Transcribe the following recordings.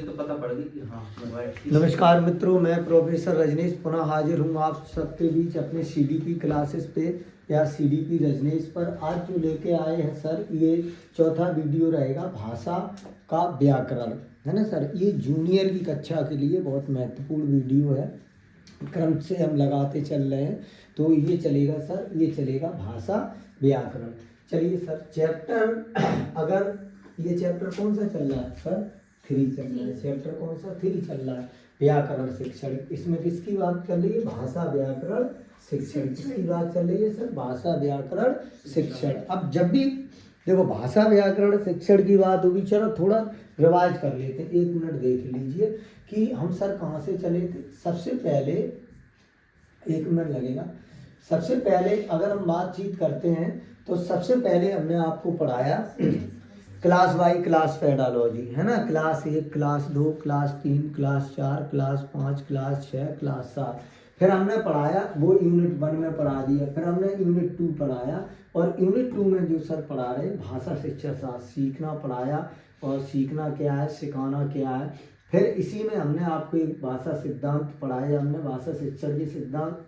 तो पता पड़ गई कि हाँ मोबाइल। नमस्कार मित्रों, मैं प्रोफेसर रजनीश पुनः हाजिर हूँ आप सबके बीच अपने सीडीपी क्लासेस पे या सीडीपी रजनीश पर। आज जो लेके आए हैं सर, ये चौथा वीडियो रहेगा भाषा का व्याकरण, है ना सर। ये जूनियर की कक्षा के लिए बहुत महत्वपूर्ण वीडियो है, क्रम से हम लगाते चल रहे हैं। तो ये चलेगा सर, ये चलेगा भाषा व्याकरण। चलिए सर, चैप्टर अगर ये चैप्टर कौन सा चल रहा है सर? 3 चल रहा है। चैप्टर कौन सा? 3 चल रहा है, व्याकरण शिक्षण। इसमें किसकी बात चल रही है? भाषा व्याकरण शिक्षण। किसकी बात चल रही है सर? भाषा व्याकरण शिक्षण। अब जब भी देखो भाषा व्याकरण शिक्षण की बात होगी, चलो थोड़ा रिवाइज कर लेते हैं। 1 मिनट देख लीजिए कि हम सर कहाँ से चले थे। सबसे पहले 1 मिनट लगेगा। सबसे पहले अगर हम बातचीत करते हैं तो सबसे पहले हमने आपको पढ़ाया क्लास बाई क्लास पेडालॉजी, है ना। Class 1, class 2, class 3, class 4, class 5, class 6, class 7। फिर हमने पढ़ाया वो यूनिट 1 में पढ़ा दिया। फिर हमने यूनिट 2 पढ़ाया और यूनिट 2 में जो सर पढ़ा रहे भाषा शिक्षा शास्त्र, सीखना पढ़ाया। और सीखना क्या है, सिखाना क्या है। फिर इसी में हमने आपको एक भाषा सिद्धांत पढ़ाया, हमने भाषा शिक्षण के सिद्धांत।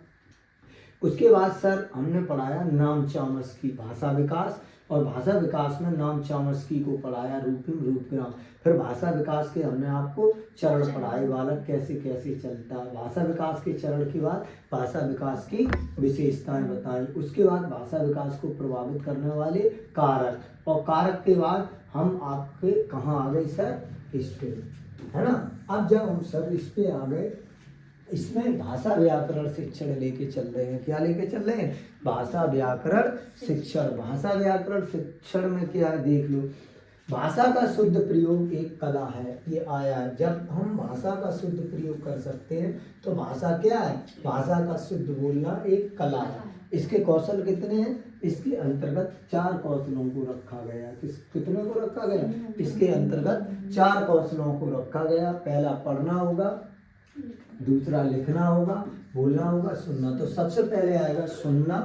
उसके बाद सर हमने पढ़ाया नाम चामस्की, भाषा विकास। और भाषा विकास में नाम चामस्की को पढ़ाया, रूपिम रूपग्राम। फिर भाषा विकास के हमने आपको चरण पढ़ाए, बालक कैसे कैसे चलता है। भाषा विकास के चरण के बाद भाषा विकास की विशेषताएं बताई। उसके बाद भाषा विकास को प्रभावित करने वाले कारक, और कारक के बाद हम आपके कहाँ आ गए सर? इस पे, है ना। अब जब हम सर इस पे आ गए, इसमें भाषा व्याकरण शिक्षण लेके चल रहे हैं। क्या लेके चल रहे हैं? भाषा व्याकरण शिक्षण। भाषा व्याकरण शिक्षण में क्या है देख लो। भाषा का शुद्ध प्रयोग एक कला है, ये आया है। जब हम भाषा का शुद्ध प्रयोग कर सकते हैं तो भाषा क्या है? भाषा का शुद्ध बोलना एक कला है। इसके कौशल कितने हैं? इसके अंतर्गत 4 कौशलों को रखा गया। कितने को रखा गया? इसके अंतर्गत 4 कौशलों को रखा गया। पहला पढ़ना होगा, दूसरा लिखना होगा, बोलना होगा, सुनना। तो सबसे पहले आएगा सुनना,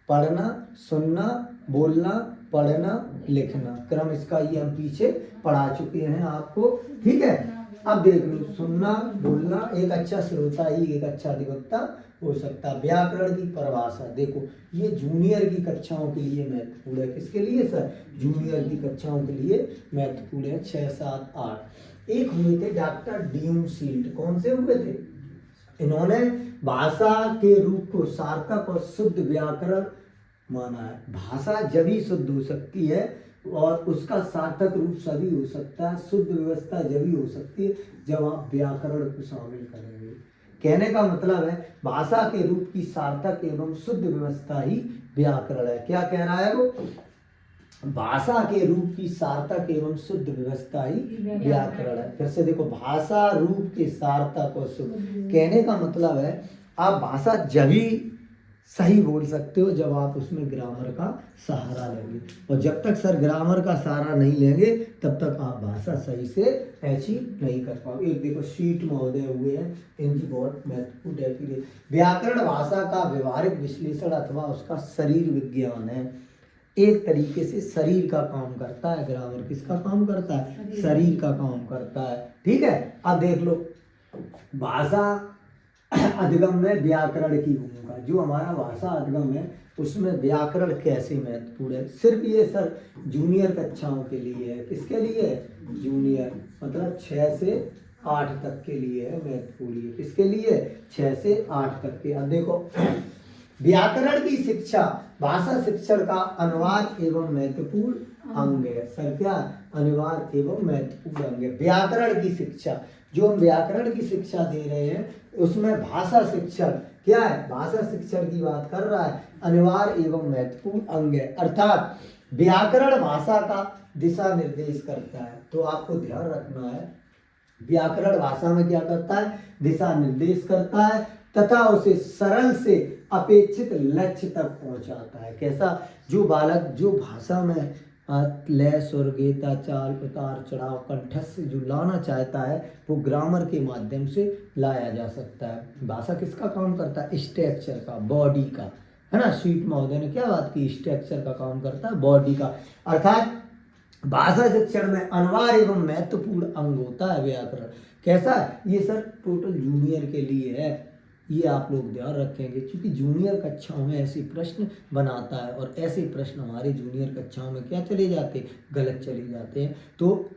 पढ़ना, सुनना, बोलना, पढ़ना, लिखना। क्रम इसका ये हम पीछे पढ़ा चुके हैं आपको, ठीक है। अब देख लो, सुनना बोलना, एक अच्छा श्रोता ही एक अच्छा अधिवक्ता हो सकता। व्याकरण की परिभाषा देखो, ये जूनियर की कक्षाओं के लिए महत्वपूर्ण है। किसके लिए सर? जूनियर की कक्षाओं के लिए महत्वपूर्ण है। 6, 7, 8 एक हुए थे डॉक्टर ड्यूमसील्ड। कौन से हुए थे? इन्होंने भाषा के रूप को सार्थक और शुद्ध व्याकरण माना है। भाषा जब ही शुद्ध हो सकती है और उसका सार्थक रूप सभी हो सकता है, शुद्ध व्यवस्था जब ही हो सकती है जब आप व्याकरण को शामिल करेंगे। कहने का मतलब है भाषा के रूप की सार्थक एवं शुद्ध व्यवस्था ही व्याकरण है। क्या कह रहा है वो? भाषा के रूप की सार्थक एवं शुद्ध व्यवस्था ही व्याकरण है। फिर से देखो, भाषा रूप के सार्थक और शुद्ध, कहने का मतलब है आप भाषा जब ही सही बोल सकते हो जब आप उसमें ग्रामर का सहारा लेंगे। और जब तक सर ग्रामर का सहारा नहीं लेंगे तब तक आप भाषा सही से अचीव नहीं कर पाओगे। एक देखो शीट महोदय हुए हैं, इनकी बहुत महत्वपूर्ण है। व्याकरण भाषा का व्यवहारिक विश्लेषण अथवा उसका शरीर विज्ञान है। एक तरीके से शरीर का काम करता है। ग्रामर किसका काम करता है? शरीर का काम करता है, ठीक है। अब देख लो, भाषा अधिगम में व्याकरण की भूमिका। जो हमारा भाषा अधिगम है उसमें व्याकरण कैसे महत्वपूर्ण है। सिर्फ ये सर जूनियर कक्षाओं के लिए है। किसके लिए? जूनियर मतलब 6 से 8 तक के लिए है महत्वपूर्ण। किसके लिए? 6 से 8 तक के। अब देखो, व्याकरण की शिक्षा भाषा शिक्षण का अनिवार्य एवं महत्वपूर्ण अंग है। सर क्या? अनिवार्य एवं महत्वपूर्ण अंग है। व्याकरण की शिक्षा, जो हम व्याकरण की शिक्षा दे रहे हैं उसमें भाषा शिक्षण क्या है? भाषा शिक्षण की बात कर रहा है, अनिवार्य एवं महत्वपूर्ण अंग है। अर्थात व्याकरण भाषा का दिशा निर्देश करता है। तो आपको ध्यान रखना है, व्याकरण भाषा में क्या करता है? दिशा निर्देश करता है तथा उसे सरल से अपेक्षित लक्ष्य तक पहुंचाता है। कैसा? जो बालक जो भाषा में लय, स्वर, गेता, चाल, उतार चढ़ाव, कंठस्थ जो लाना चाहता है वो ग्रामर के माध्यम से लाया जा सकता है। भाषा किसका काम करता है? स्ट्रक्चर का, बॉडी का, है ना। स्वीट महोदय ने क्या बात की? स्ट्रक्चर का काम करता है, बॉडी का। अर्थात भाषा शिक्षण में अनिवार्य एवं महत्वपूर्ण अंग होता है व्याकरण। कैसा है ये सर? टोटल जूनियर के लिए है, ये आप लोग ध्यान रखेंगे, क्योंकि जूनियर कक्षाओं में ऐसे प्रश्न बनाता है और ऐसे प्रश्न हमारे जूनियर कक्षाओं में क्या चले जाते हैं? गलत चले जाते हैं। तो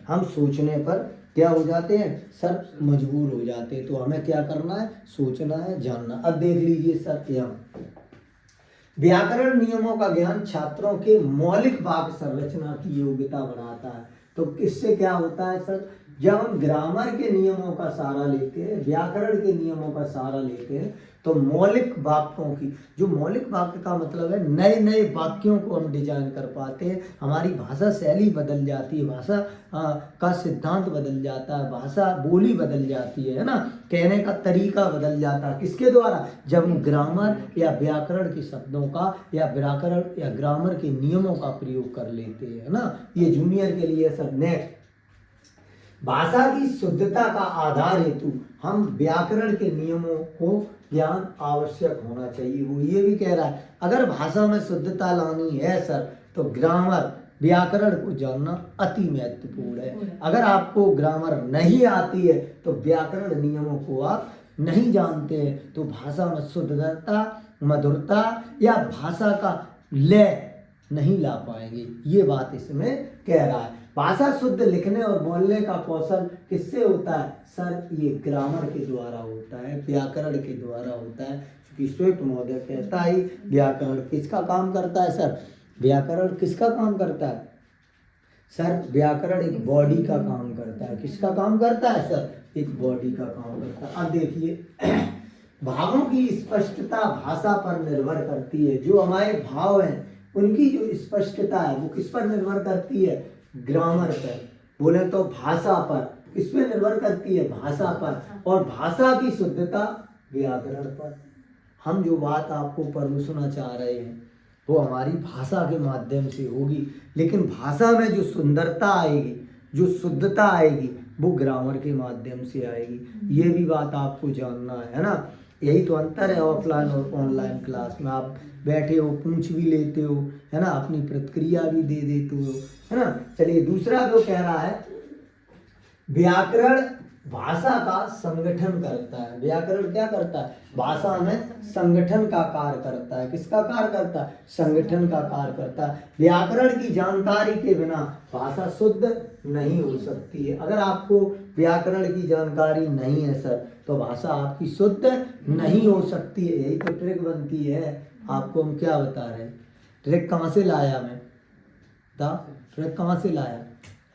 हम सोचने पर क्या हो जाते हैं सर? मजबूर हो जाते हैं। तो हमें क्या करना है? सोचना है, जानना। अब देख लीजिए सर, यहाँ व्याकरण नियमों का ज्ञान छात्रों के मौलिक वाक्य संरचना की योग्यता बढ़ाता है। तो किससे क्या होता है सर? जब हम ग्रामर के नियमों का सहारा लेते हैं, व्याकरण के नियमों का सहारा लेते हैं, तो मौलिक वाक्यों की, जो मौलिक वाक्य का मतलब है नए नए वाक्यों को हम डिजाइन कर पाते हैं। हमारी भाषा शैली बदल जाती है, भाषा का सिद्धांत बदल जाता है, भाषा बोली बदल जाती है ना, कहने का तरीका बदल जाता है। किसके द्वारा? जब हम ग्रामर या व्याकरण के शब्दों का या व्याकरण या ग्रामर के नियमों का प्रयोग कर लेते हैं ना। ये जूनियर के लिए सर। नेक्स्ट, भाषा की शुद्धता का आधार हेतु हम व्याकरण के नियमों को ज्ञान आवश्यक होना चाहिए। वो ये भी कह रहा है अगर भाषा में शुद्धता लानी है सर, तो ग्रामर व्याकरण को जानना अति महत्वपूर्ण है। अगर आपको ग्रामर नहीं आती है तो व्याकरण नियमों को आप नहीं जानते हैं, तो भाषा में शुद्धता, मधुरता या भाषा का लय नहीं ला पाएंगे। ये बात इसमें कह रहा है। भाषा शुद्ध लिखने और बोलने का कौशल किससे होता है सर? ये ग्रामर के द्वारा होता है, व्याकरण के द्वारा होता है। क्योंकि स्विफ्ट महोदय कहता है व्याकरण किसका काम करता है सर? व्याकरण किसका काम करता है सर? व्याकरण एक बॉडी का काम करता है। किसका काम करता है सर? एक बॉडी का काम करता है। अब देखिए, भावों की स्पष्टता भाषा पर निर्भर करती है। जो हमारे भाव हैं उनकी जो स्पष्टता है वो किस पर निर्भर करती है? ग्रामर पर। बोले तो भाषा पर। किस पे निर्भर करती है? भाषा पर। और भाषा की शुद्धता व्याकरण पर। हम जो बात आपको परोसना चाह रहे हैं वो हमारी भाषा के माध्यम से होगी, लेकिन भाषा में जो सुंदरता आएगी, जो शुद्धता आएगी, वो ग्रामर के माध्यम से आएगी। ये भी बात आपको जानना है ना। यही तो अंतर है ऑफलाइन और ऑनलाइन क्लास में। आप बैठे हो, पूछ भी लेते हो, है ना, अपनी प्रतिक्रिया भी दे देते हो, है ना। चलिए, दूसरा जो कह रहा है, व्याकरण भाषा का संगठन करता है। व्याकरण क्या करता है? भाषा में संगठन का कार्य करता है। किसका कार्य करता है? संगठन का कार्य करता है। व्याकरण की जानकारी के बिना भाषा शुद्ध नहीं हो सकती है। अगर आपको व्याकरण की जानकारी नहीं है सर, तो भाषा आपकी शुद्ध नहीं हो सकती है। यही तो ट्रिक बनती है। आपको हम क्या बता रहे हैं? ट्रिक कहाँ से लाया मैं? ट्रिक कहाँ से लाया?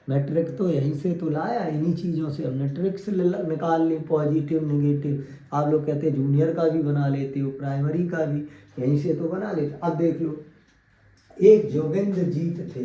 मैं ट्रिक तो यहीं से तो लाया, इन्हीं चीज़ों से हमने ट्रिक्स निकाल ली, पॉजिटिव नेगेटिव। आप लोग कहते हैं जूनियर का भी बना लेते हो, प्राइमरी का भी, यहीं से तो बना लेते। अब देख लो, एक जोगिंद्र जीत थे,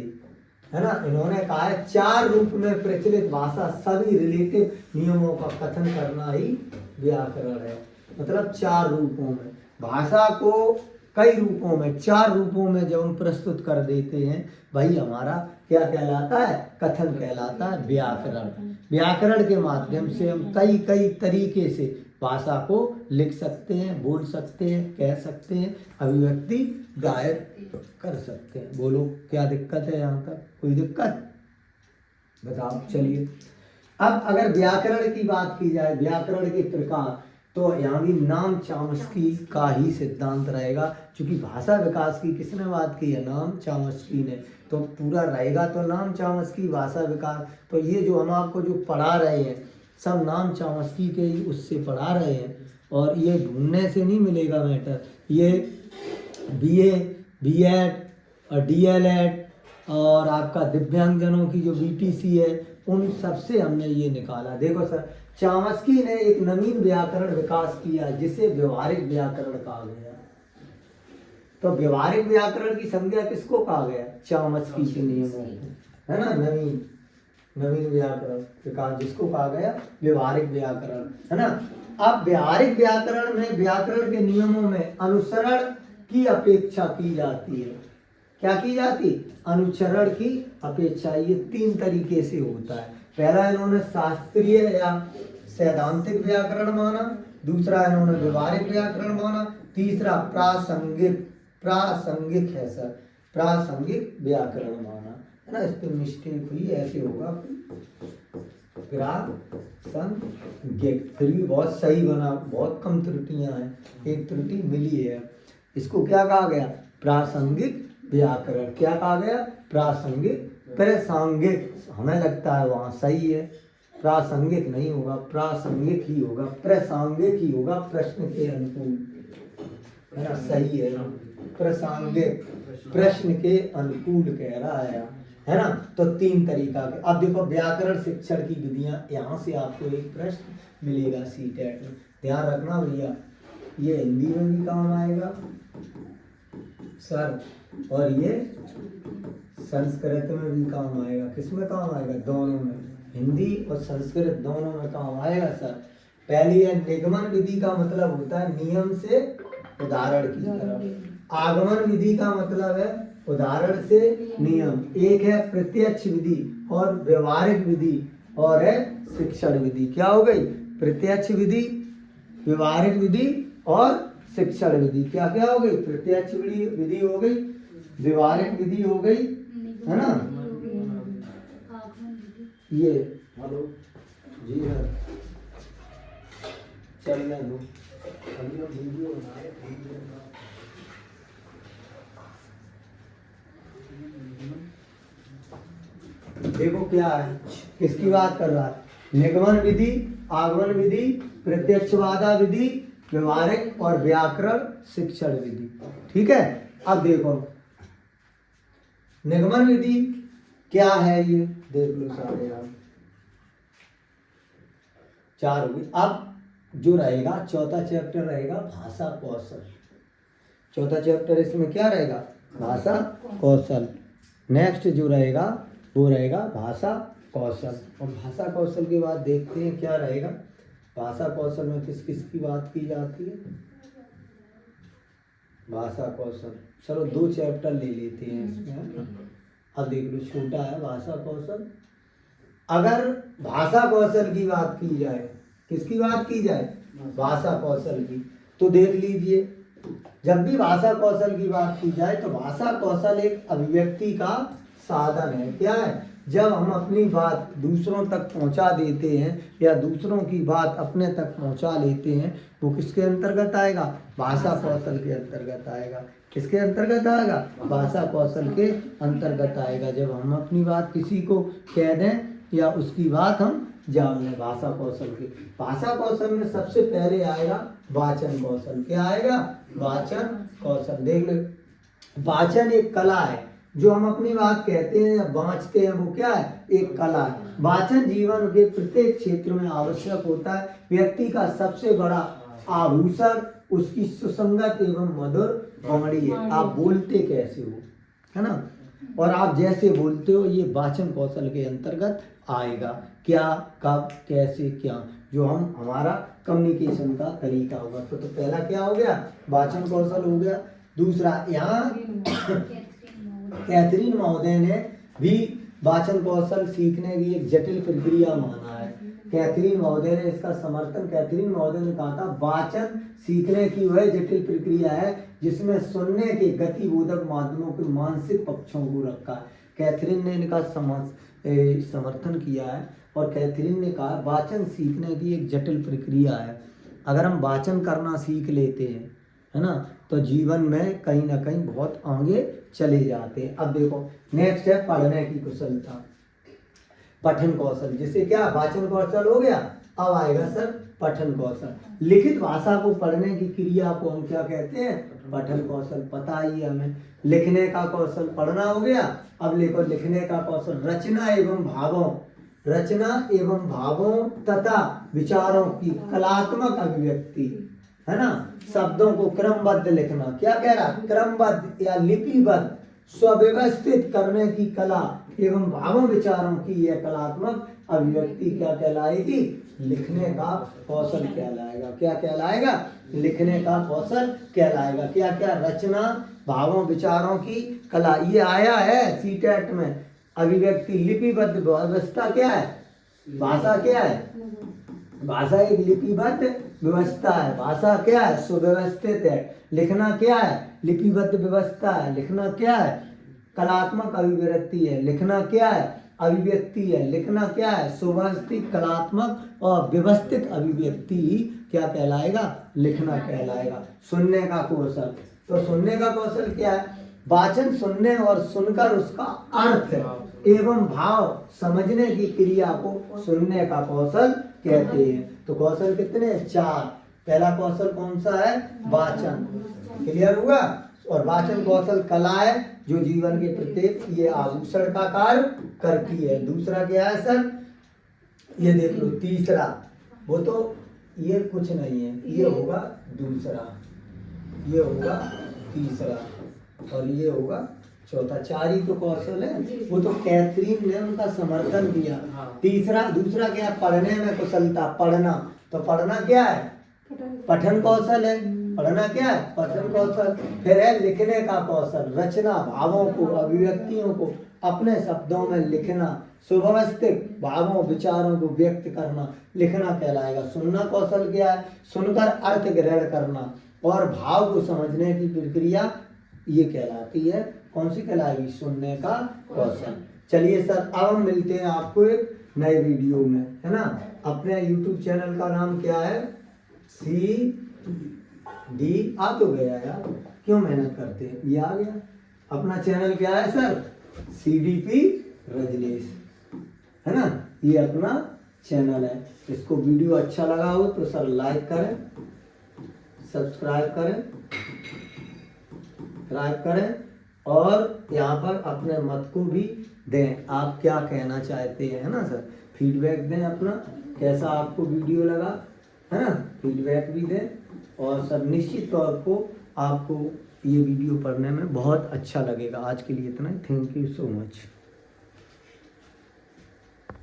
है ना, इन्होंने कहा है 4 रूप में प्रचलित भाषा सभी रिलेटिव नियमों का कथन करना ही व्याकरण है। मतलब 4 रूपों में भाषा को, कई रूपों में, 4 रूपों में जब हम प्रस्तुत कर देते हैं, भाई हमारा क्या कहलाता है? कथन कहलाता है व्याकरण। व्याकरण के माध्यम से हम कई कई तरीके से भाषा को लिख सकते हैं, बोल सकते हैं, कह सकते हैं, अभिव्यक्ति गायब कर सकते हैं। बोलो, क्या दिक्कत है? यहाँ तक कोई दिक्कत बताओ। चलिए, अब अगर व्याकरण की बात की जाए, व्याकरण के प्रकार, तो यहाँ भी नाम चामस्की का ही सिद्धांत रहेगा। क्योंकि भाषा विकास की किसने बात की है? नाम चामस्की ने। तो पूरा रहेगा तो नाम चामस्की, भाषा विकास। तो ये जो हम आपको जो पढ़ा रहे हैं, सब नाम चामस्की के ही उससे पढ़ा रहे हैं। और ये ढूंढने से नहीं मिलेगा मैटर। ये BA, B.Ed और DLED और आपका दिव्यांगजनों की जो BTC है, उन सबसे हमने ये निकाला। देखो सर, चामस्की ने एक नवीन व्याकरण विकास किया जिसे व्यवहारिक व्याकरण कहा गया। तो व्यवहारिक व्याकरण की संज्ञा किसको कहा गया? चामस्की के नियमों को, है ना। नवीन व्याकरण विकास जिसको कहा गया व्यवहारिक व्याकरण, है ना। अब व्यवहारिक व्याकरण में व्याकरण के नियमों में अनुसरण की अपेक्षा की जाती है। क्या की जाती? अनुचरण की अपेक्षा। ये 3 तरीके से होता है। पहला इन्होंने शास्त्रीय या सैद्धांतिक व्याकरण माना, दूसरा इन्होंने व्यवहारिक व्याकरण माना, तीसरा प्रासंगिक है सर, प्रासंगिक व्याकरण माना। है ना, इस पे मिस्टेक हुई, ऐसे होगा प्रासंगिक। फिर भी बहुत सही बना, बहुत कम त्रुटियां हैं, एक त्रुटि मिली है। इसको क्या कहा गया? प्रासंगिक व्याकरण। क्या कहा गया? प्रासंगिक। प्रासंगिक हमें लगता है वहां सही है, प्रासंगिक नहीं होगा, प्रासंगिक ही होगा, प्रासंगिक ही होगा, प्रश्न के अनुकूल, है ना, सही है। प्रासंगिक प्रश्न के अनुकूल कह रहा है ना। तो 3 तरीका के। अब देखो व्याकरण शिक्षण की विधियां, यहाँ से आपको एक प्रश्न मिलेगा सीटेट में, ध्यान रखना भैया, ये हिंदी में भी काम आएगा सर, और ये संस्कृत में भी काम आएगा। किसमें काम आएगा? दोनों में, हिंदी और संस्कृत दोनों में काम आएगा सर। पहली है निगमन विधि का मतलब होता है नियम से उदाहरण की तरफ। आगमन विधि का मतलब है उदाहरण से नियम। एक है प्रत्यक्ष विधि और व्यवहारिक विधि, और है शिक्षण विधि। क्या हो गई? प्रत्यक्ष विधि, व्यवहारिक विधि और शिक्षण विधि। क्या क्या हो गई? प्रत्यक्ष विधि हो गई, व्यवहारिक विधि हो गई, है ना। ये हेलो जी है, चलने दो, अभी हम वीडियो बना रहे हैं। देखो क्या है, किसकी बात कर रहा है? निगमन विधि, आगमन विधि, प्रत्यक्षवादा विधि, व्यवहारिक और व्याकरण शिक्षण विधि। ठीक है। अब देखो निगमन विधि क्या है, ये देख लो सारे आप, 4 हुई। अब जो रहेगा चौथा चैप्टर रहेगा भाषा कौशल। चौथा चैप्टर इसमें क्या रहेगा? भाषा कौशल। नेक्स्ट जो रहेगा वो रहेगा भाषा कौशल। और भाषा कौशल के बाद देखते हैं क्या रहेगा। भाषा कौशल में किस किस की बात की जाती है? भाषा कौशल, चलो 2 चैप्टर ले लेते हैं इसमें। अब देख लो, छोटा है भाषा कौशल। अगर भाषा कौशल की बात की जाए, किसकी बात की जाए? भाषा कौशल की। तो देख लीजिए, जब भी भाषा कौशल की बात की जाए तो भाषा कौशल एक अभिव्यक्ति का साधन है। क्या है? जब हम अपनी बात दूसरों तक पहुंचा देते हैं या दूसरों की बात अपने तक पहुंचा लेते हैं, वो किसके अंतर्गत आएगा? भाषा कौशल के अंतर्गत आएगा। किसके अंतर्गत आएगा? भाषा कौशल के अंतर्गत आएगा। जब हम अपनी बात किसी को कह दें या उसकी बात हम जान लें, भाषा कौशल के। भाषा कौशल में सबसे पहले आएगा वाचन कौशल। क्या आएगा? वाचन कौशल। देख लो, वाचन एक कला है। जो हम अपनी बात कहते हैं या बाँचते हैं, वो क्या है? एक कला है। वाचन जीवन के प्रत्येक क्षेत्र में आवश्यक होता है। व्यक्ति का सबसे बड़ा आभूषण उसकी सुसंगत एवं मधुर वाणी है। आप बोलते कैसे हो, है ना, और आप जैसे बोलते हो, ये वाचन कौशल के अंतर्गत आएगा। क्या, कब, कैसे, क्या, जो हम हमारा कम्युनिकेशन का तरीका होगा। तो पहला क्या हो गया? वाचन कौशल हो गया। दूसरा, यहाँ कैथरीन महोदय ने भी वाचन कौशल सीखने की एक जटिल प्रक्रिया माना है। कैथरीन महोदय ने इसका समर्थन, कैथरीन महोदय ने कहा था वाचन सीखने की वह जटिल प्रक्रिया है जिसमें सुनने के गतिबोधक माध्यमों के मानसिक पक्षों को रखा है। कैथरीन ने इनका समर्थन किया है और कैथरीन ने कहा वाचन सीखने की एक जटिल प्रक्रिया है। अगर हम वाचन करना सीख लेते हैं, है ना, तो जीवन में कहीं ना कहीं बहुत आगे चले जाते हैं। अब देखो नेक्स्ट है पढ़ने की कुशलता, पठन कौशल, जिसे क्या वाचन कौशल हो गया। अब आएगा सर पठन कौशल। लिखित भाषा को पढ़ने की क्रिया को हम क्या कहते हैं? पठन कौशल। पता ही है हमें। लिखने का कौशल पढ़ना हो गया। अब देखो लिखने का कौशल, रचना एवं भावों, रचना एवं भावों तथा विचारों की कलात्मक अभिव्यक्ति, है ना। शब्दों को क्रमबद्ध लिखना। क्या कह रहा? क्रमबद्ध या लिपिबद्ध स्वव्यवस्थित करने की कला एवं भावों विचारों की यह कलात्मक अभिव्यक्ति क्या कहलाएगी? लिखने का कौशल कहलाएगा। क्या कहलाएगा? लिखने का कौशल कहलाएगा। क्या क्या? रचना, भावों विचारों की कला। ये आया है सीटेट में। अभिव्यक्ति, लिपिबद्ध व्यवस्था क्या है? भाषा क्या है? भाषा एक लिपिबद्ध व्यवस्था है। भाषा क्या है? सुव्यवस्थित है। लिखना क्या है? लिपिबद्ध व्यवस्था है। लिखना क्या है? कलात्मक अभिव्यक्ति है। लिखना क्या है? अभिव्यक्ति है। लिखना क्या है? सुव्यवस्थित, कलात्मक और व्यवस्थित अभिव्यक्ति क्या कहलाएगा? लिखना कहलाएगा। सुनने का कौशल, तो सुनने का कौशल क्या है? वाचन सुनने और सुनकर उसका अर्थ एवं भाव समझने की क्रिया को सुनने का कौशल कहते हैं। तो कौशल कितने? 4। पहला कौशल कौन सा है? वाचन। क्लियर हुआ? और वाचन कौशल कला है जो जीवन के प्रत्येक ये आभूषण का कार्य करती है। दूसरा क्या है सर? ये देख लो। तीसरा, वो तो ये कुछ नहीं है, ये होगा दूसरा, ये होगा तीसरा और ये होगा चौथा। 4 ही तो कौशल है। वो तो कैथरीन ने उनका समर्थन किया। दूसरा क्या है? पढ़ने में कुशलता, पढ़ना। तो पढ़ना क्या है? पठन कौशल है। पढ़ना क्या है? पठन कौशल। फिर है लिखने का कौशल, रचना, भावों को, अभिव्यक्तियों को अपने शब्दों में लिखना, सुव्यवस्थित भावों विचारों को व्यक्त करना, लिखना कहलाएगा। सुनना कौशल क्या है? सुनकर अर्थ ग्रहण करना और भाव को समझने की प्रक्रिया ये कहलाती है। कौन सी कहलाएगी? सुनने का कौशल। चलिए सर, अब हम मिलते हैं आपको एक नए वीडियो में, है ना। अपने YouTube चैनल का नाम क्या है? CD आ तो गया यार, क्यों मेहनत करते हैं, ये आ गया। अपना चैनल क्या है सर? CDP रजनीश, है ना। ये अपना चैनल है। इसको वीडियो अच्छा लगा हो तो सर लाइक करें, सब्सक्राइब करें और यहाँ पर अपने मत को भी दें। आप क्या कहना चाहते हैं, है ना सर। फीडबैक दें अपना, कैसा आपको वीडियो लगा, है ना। फीडबैक भी दें और सर निश्चित तौर पर आपको ये वीडियो पढ़ने में बहुत अच्छा लगेगा। आज के लिए इतना ही। Thank you so much.